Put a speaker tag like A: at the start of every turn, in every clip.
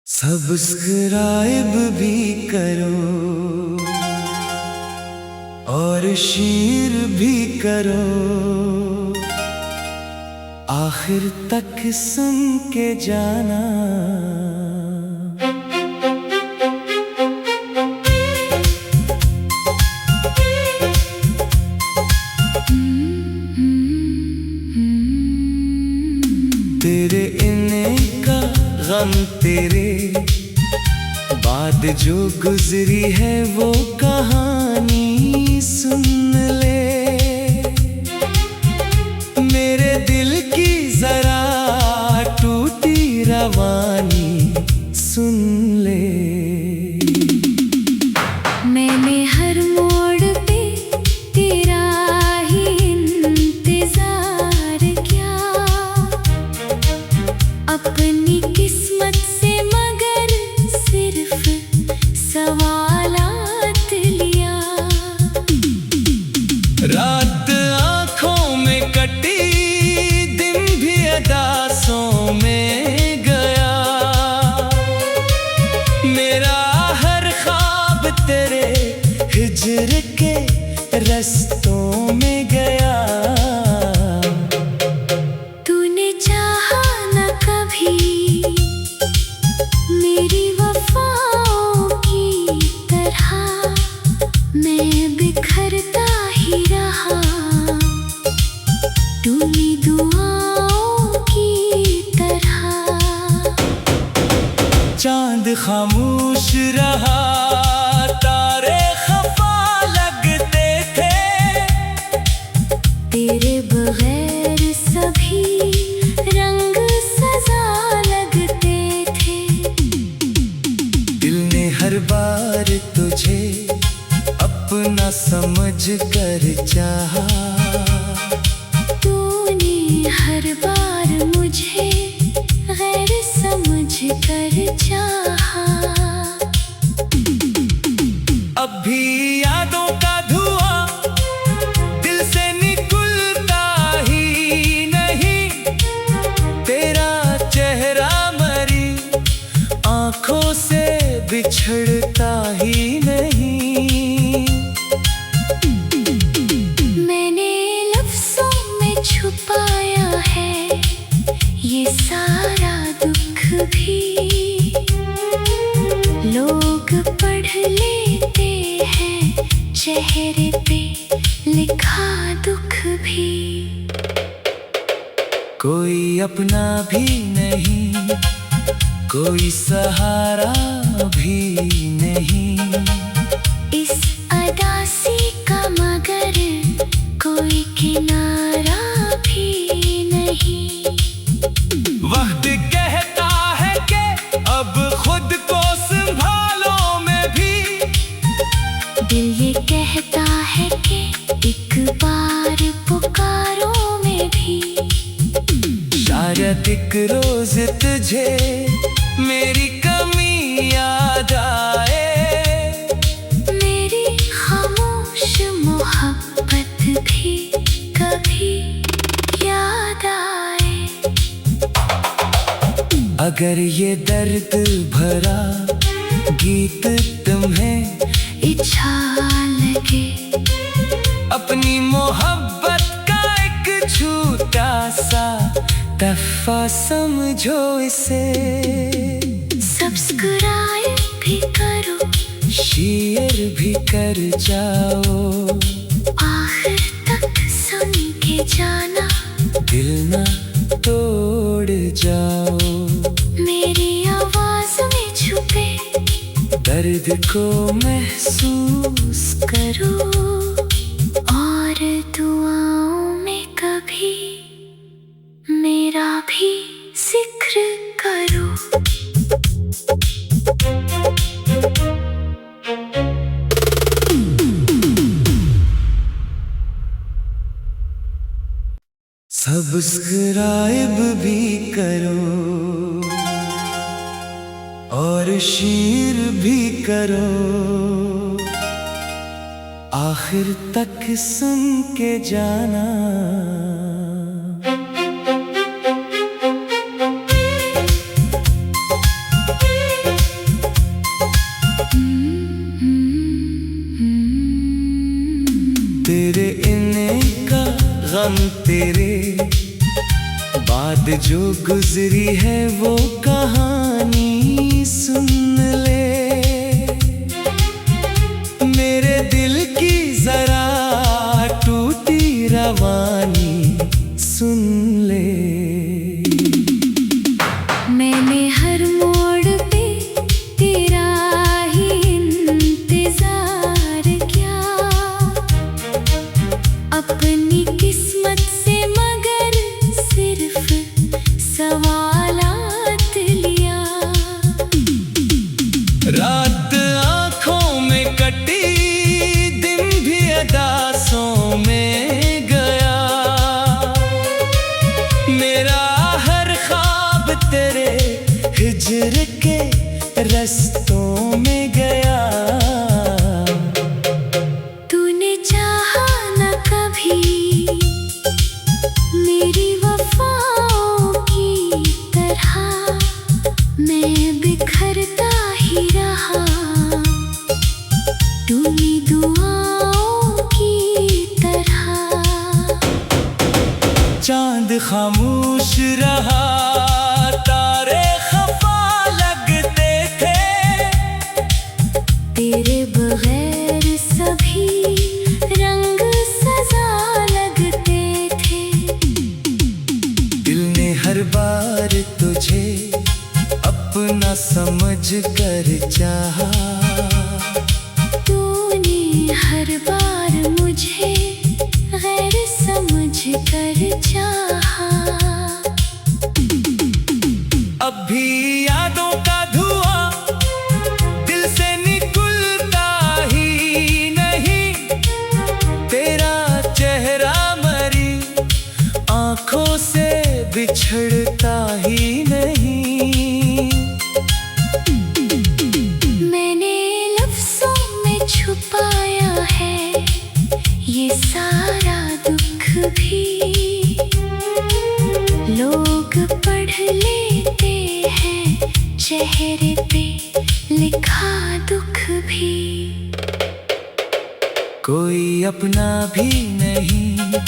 A: Subscribe भी करो और शेयर भी करो, आखिर तक सुन के जाना। तेरे इन्ने का गम तेरे बाद जो गुजरी है वो कहानी सुन ले। मेरे दिल की जरा टूटी रवानी सुन ले।
B: मैंने हर मोड़ पे तेरा ही इंतजार किया, अपनी किस्मत से मगर सिर्फ सवालात लिया।
A: रात आँखों में कटी, दिन भी अदासों में गया। मेरा हर ख्वाब तेरे हिज्र के रस्तों में गया।
B: तूने चाहा न कभी मेरी वफाओं की तरह, मैं बिखरता ही रहा टूटी दुआओं की तरह।
A: चांद खामोश रहा, तारे खफा लगते थे।
B: तेरे बगैर सभी रंग सजा लगते थे।
A: दिल ने हर बार तुझे अपना समझ कर चाहा।
B: तूने हर बार मुझे गैर समझ कर चाहा।
A: अब भी यादों का धुआं दिल से निकलता ही नहीं। तेरा चेहरा मरी आंखों से बिछड़ता ही नहीं।
B: मैंने लफ्ज़ों में छुपाया है ये सारा दुख भी, लोग पढ़ लेते हैं चेहरे पे लिखा दुख भी।
A: कोई अपना भी नहीं, कोई सहारा भी नहीं।
B: इस अदासी का मगर कोई किनारा भी नहीं।
A: वक्त कहता है कि अब खुद को संभालो में भी।
B: दिल ये कहता है कि एक बार पुकारो में भी।
A: शायद एक रोज तुझे मेरी कमी याद आए।
B: मेरी खामोश मोहब्बत भी कभी याद आए।
A: अगर ये दर्द भरा गीत तुम्हें
B: इच्छा लगे, अपनी
A: मोहब्बत का एक छोटा सा तहफा समझो इसे।
B: सब्सक्राइब भी करो,
A: शेयर भी कर जाओ,
B: आखिर तक सुन के जाना।
A: दिल ना तोड़ जाओ।
B: मेरी आवाज में छुपे
A: दर्द को महसूस
B: करो और दुआओं में कभी मेरा भी जिक्र करो।
A: सब्सक्राइब भी करो और शेयर भी करो, आखिर तक सुन के जाना। गम तेरे बाद जो गुजरी है वो कहानी सुन ले। मेरे दिल की जरा टूटी रवानी सुन ले।
B: मैंने हर मोड़ पे तेरा ही इंतजार किया, अपनी किस्मत से मगर सिर्फ सवालात लिया।
A: रात आँखों में कटी, दिन भी अदासों में गया। मेरा हर ख्वाब तेरे हिज्र के रस्तों में गया।
B: तूने चाहा न कभी मेरी वफाओं की तरह, मैं बिखरता ही रहा टूटी दुआओं की तरह।
A: चांद खामोश रहा, तारे खफा लगते थे।
B: तेरे बगैर सभी रंग सजा लगते थे।
A: दिल ने हर बार तुझे अपना समझ कर चाहा।
B: तूने हर बार मुझे गैर समझ कर चाहा।
A: अब भी यादों का धुआं दिल से निकलता ही नहीं। तेरा चेहरा मरी आंखों से बिछड़ता ही नहीं।
B: मैंने लफ्ज़ों में छुपाया है ये सारा दुख भी, लोग पढ़ लेते हैं चेहरे पे लिखा दुख भी।
A: कोई अपना भी नहीं,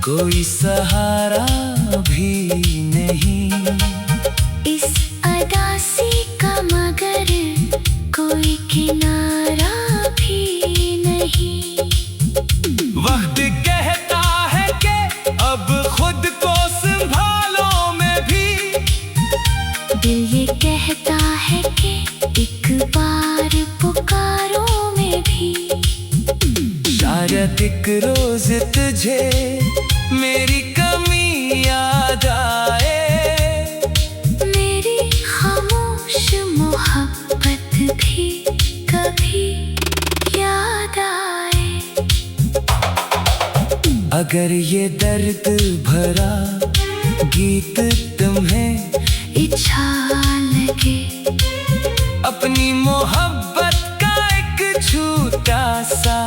A: कोई सहारा भी नहीं।
B: इस अदासी का मगर कोई किनारा भी नहीं।
A: वक्त कहता है कि अब खुद को संभालो में भी।
B: दिल ये कहता है कि एक बार पुकारो में भी।
A: शायद एक रोज तुझे मेरी कमी याद आए।
B: मेरी खामोश मोहब्बत भी कभी याद आए।
A: अगर ये दर्द भरा गीत तुम्हें
B: इच्छा लगे,
A: अपनी मोहब्बत का एक छोटा सा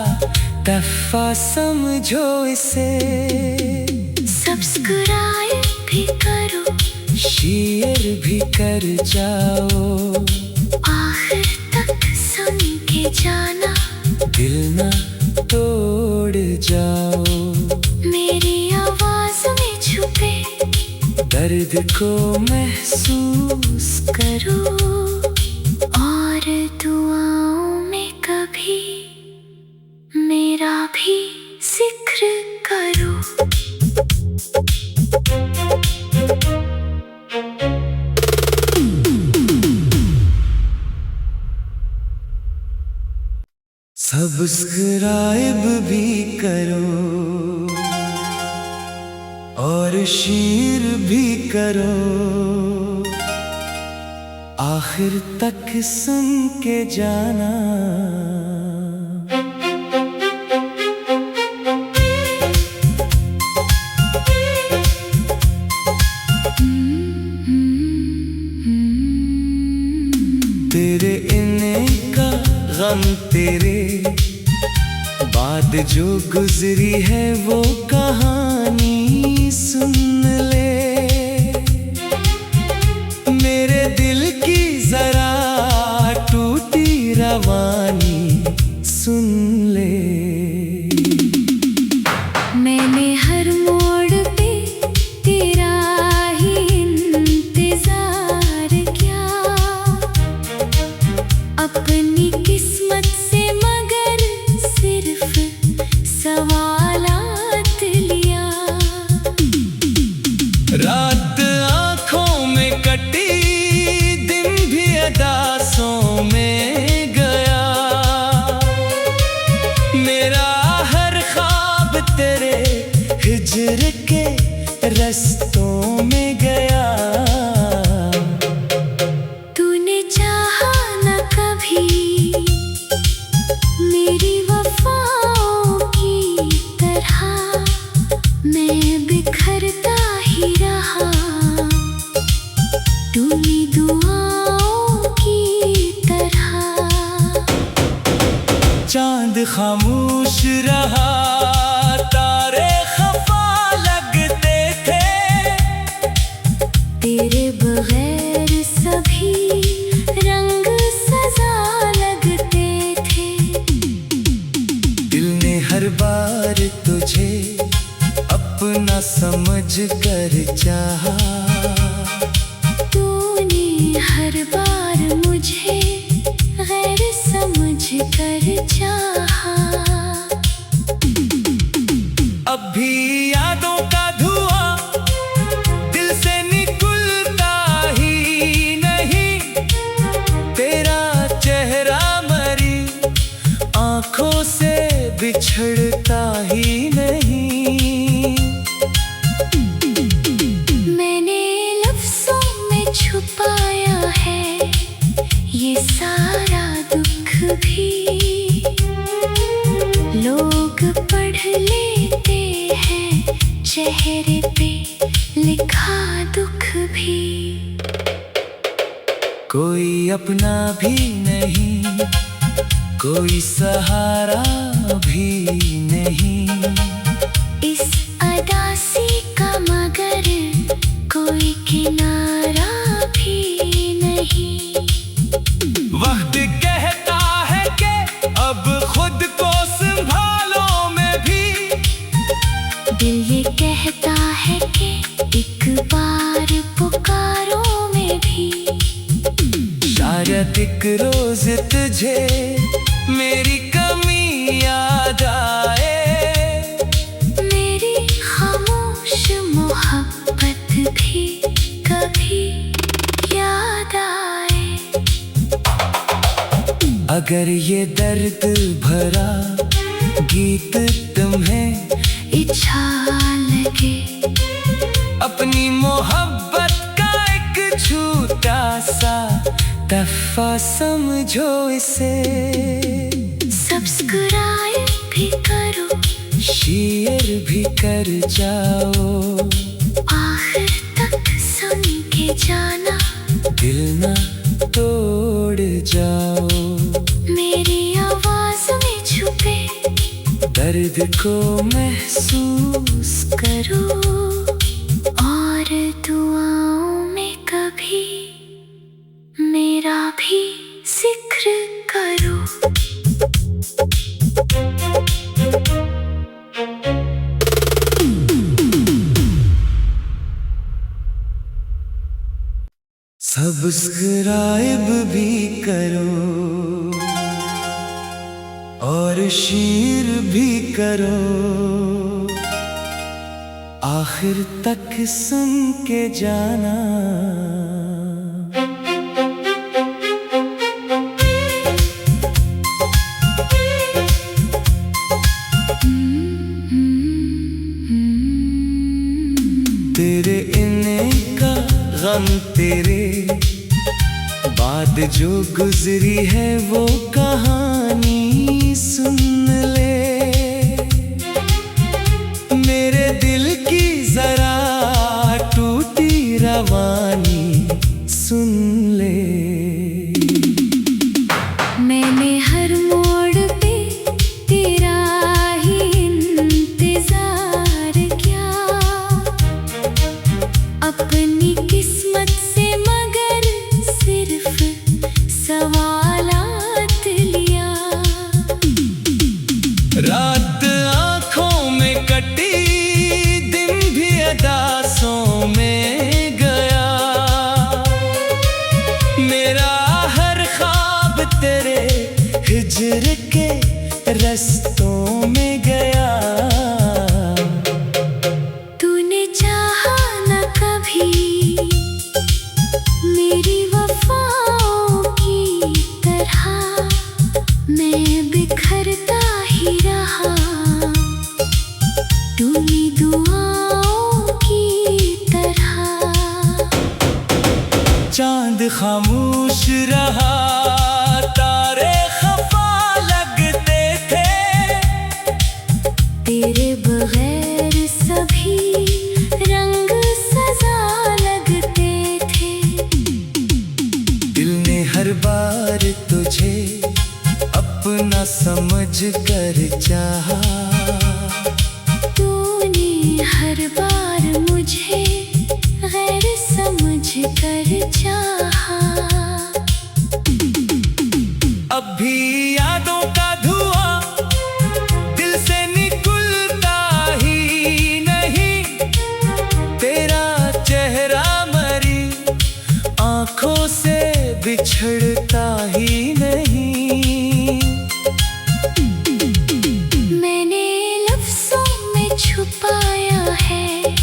A: तहफा समझो इसे।
B: सब्सक्राइब भी करो,
A: शेयर भी कर जाओ।
B: आखिर तक सुन के जाना,
A: दिल ना तोड़ जाओ।
B: मेरी आवाज में छुपे
A: दर्द को महसूस
B: करो और दुआओं में कभी मेरा भी जिक्र करो।
A: सब्सक्राइब भी करो और शेयर भी करो। आखिर तक सुन के जाना। तेरे इन्हें का गम तेरे बाद जो गुजरी है वो कहानी सुन ले। मेरे दिल की जरा टूटी रवानी सुन ले।
B: मैंने हर
A: अदासों में गया। मेरा हर ख्वाब तेरे हिज्र के रस्तों में गया।
B: तूने चाहा न कभी मेरी वफाओं की तरह, मैं बिखरता ही रहा टूटी दुआओं की तरह।
A: चांद खामोश रहा, तारे खफा लगते थे,
B: तेरे बगैर सभी रंग सजा लगते थे।
A: दिल ने हर बार तुझे अपना समझ कर चाहा।
B: तूने हर बार मुझे गैर समझ कर चाहा।
A: अब भी यादों का धुआं दिल से निकलता ही नहीं, तेरा चेहरा मरी आंखों से बिछड़ता ही नहीं।
B: मैंने लफ्ज़ों में छुपाया है ये सारा दुख भी, लोग पढ़ लेते हैं चेहरे पे लिखा दुख भी।
A: कोई अपना भी नहीं, कोई सहारा भी नहीं,
B: इस अदासी का मगर कोई किनारा भी नहीं।
A: वक्त कहता है कि अब खुद को संभालो में भी,
B: दिल ये कहता है कि एक बार पुकारो में भी।
A: शायद एक रोज तुझे मेरी कमी याद आए,
B: मेरी खामोश मोहब्बत भी कभी याद आए।
A: अगर ये दर्द भरा गीत तुम्हें
B: इच्छा लगे, अपनी
A: मोहब्बत का एक छोटा सा तहफा समझो इसे।
B: सब्सक्राइब भी करो,
A: शेयर भी कर जाओ,
B: आखिर तक सुन के जाना,
A: दिल ना तोड़ जाओ।
B: मेरी आवाज में छुपे
A: दर्द को महसूस
B: करो, और दुआओं में कभी मेरा भी जिक्र करो।
A: सब्सक्राइब भी करो और शेयर भी करो, आखिर तक सुन के जाना। तेरे इन्ने का गम तेरे बाद जो गुजरी है वो कहानी सुन ले। मेरे दिल की जरा टूटी रवानी सुन ले।
B: मैंने हर मोड़ पे तेरा ही इंतजार किया, अपनी किस्मत से मगर सिर्फ सवालात लिया।
A: रात आँखों में कटी, दिन भी अदासों में गया। मेरा हर ख्वाब तेरे हिज्र के रस्तों में गया।
B: तूने चाहा न कभी मेरी वफाओं
A: रहा तारे खफा लगते थे,
B: तेरे बगैर सभी रंग सजा लगते थे।
A: दिल ने हर बार तुझे अपना समझ कर चाहा,
B: तूने हर बार मुझे गैर समझ कर चाहा।
A: अब भी यादों का धुआं दिल से निकलता ही नहीं, तेरा चेहरा मरी आंखों से बिछड़ता ही नहीं।
B: मैंने लफ्ज़ों में छुपाया है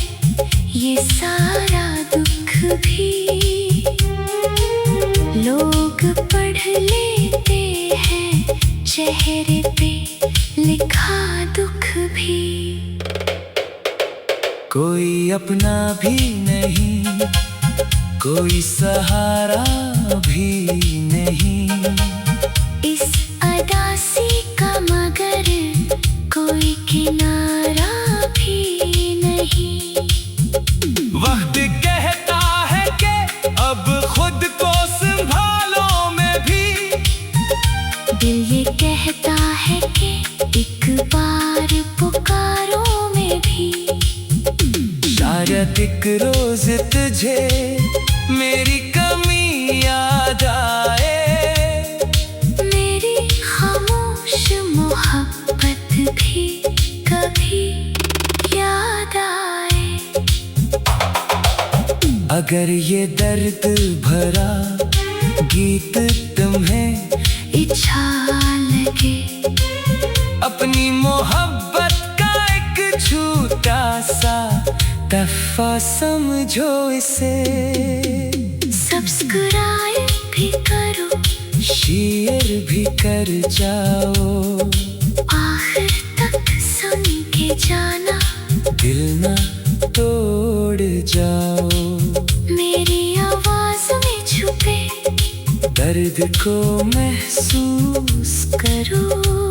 B: ये सारा दुख भी, लोग पढ़ लेते हैं चेहरे पे लिखा दुख भी।
A: कोई अपना भी नहीं, कोई सहारा भी नहीं,
B: इस अदासी का मगर कोई किनारा भी नहीं।
A: वक्त कहता है कि अब खुद को संभालो में भी,
B: दिल ये कहता है कि एक बार पुकारो में भी।
A: शायद एक रोज तुझे मेरी कमी याद आए,
B: मेरी खामोश मोहब्बत भी कभी याद आए।
A: अगर ये दर्द भरा गीत तुम्हें
B: इच्छा लगे,
A: अपनी मोहब्बत का एक छोटा सा तहफा समझो इसे,
B: सब्सक्राइब भी करो,
A: शेयर भी कर जाओ,
B: आखिर तक सुन के जाना,
A: दिल ना तोड़ जाओ।
B: मेरी आवाज में छुपे
A: दर्द को महसूस
B: करो।